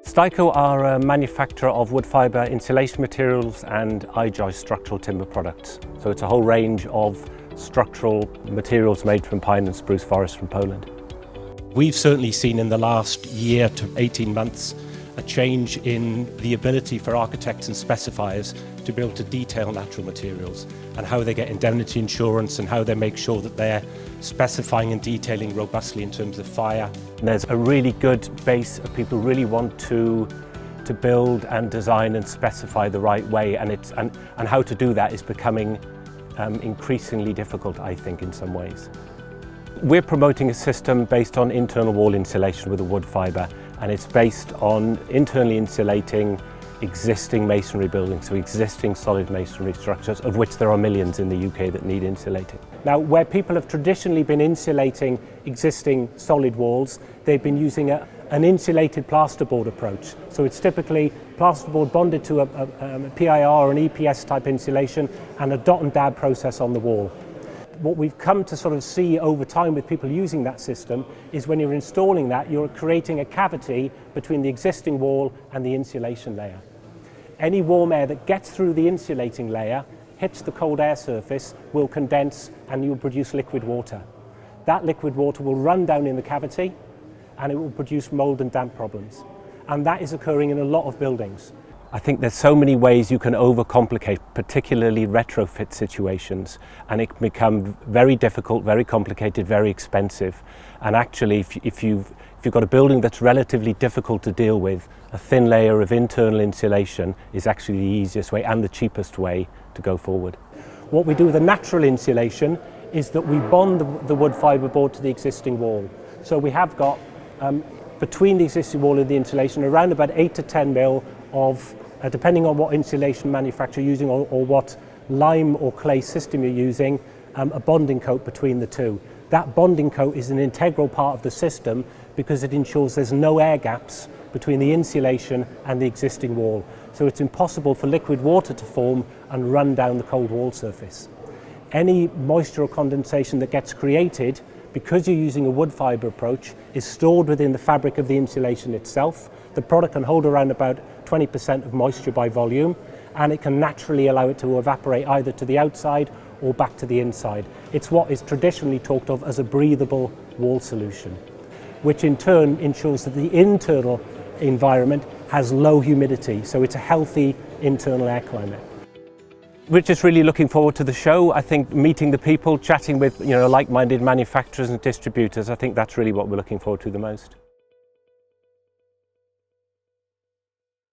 Steico are a manufacturer of wood fibre insulation materials and I-joist structural timber products. So it's a whole range of structural materials made from pine and spruce forest from Poland. We've certainly seen in the last year to 18 months a change in the ability for architects and specifiers to be able to detail natural materials and how they get indemnity insurance and how they make sure that they're specifying and detailing robustly in terms of fire. And there's a really good base of people who really want to build and design and specify the right way, and how to do that is becoming increasingly difficult, I think, in some ways. We're promoting a system based on internal wall insulation with a wood fibre, and it's based on internally insulating existing masonry buildings, so existing solid masonry structures, of which there are millions in the UK that need insulating. Now, where people have traditionally been insulating existing solid walls, they've been using an insulated plasterboard approach. So it's typically plasterboard bonded to a PIR or an EPS type insulation and a dot and dab process on the wall. What we've come to sort of see over time with people using that system is when you're installing that, you're creating a cavity between the existing wall and the insulation layer. Any warm air that gets through the insulating layer, hits the cold air surface, will condense and you'll produce liquid water. That liquid water will run down in the cavity and it will produce mold and damp problems. And that is occurring in a lot of buildings. I think there's so many ways you can overcomplicate, particularly retrofit situations, and it can become very difficult, very complicated, very expensive. And actually, if you've got a building that's relatively difficult to deal with, a thin layer of internal insulation is actually the easiest way and the cheapest way to go forward. What we do with a natural insulation is that we bond the wood fibre board to the existing wall. So we have got between the existing wall and the insulation around about 8 to 10 mil of, depending on what insulation manufacturer you're using or what lime or clay system you're using, a bonding coat between the two. That bonding coat is an integral part of the system because it ensures there's no air gaps between the insulation and the existing wall. So it's impossible for liquid water to form and run down the cold wall surface. Any moisture or condensation that gets created, because you're using a wood fibre approach, is stored within the fabric of the insulation itself. The product can hold around about 20% of moisture by volume, and it can naturally allow it to evaporate either to the outside or back to the inside. It's what is traditionally talked of as a breathable wall solution, which in turn ensures that the internal environment has low humidity, so it's a healthy internal air climate. We're just really looking forward to the show. I think meeting the people, chatting with like-minded manufacturers and distributors, I think that's really what we're looking forward to the most.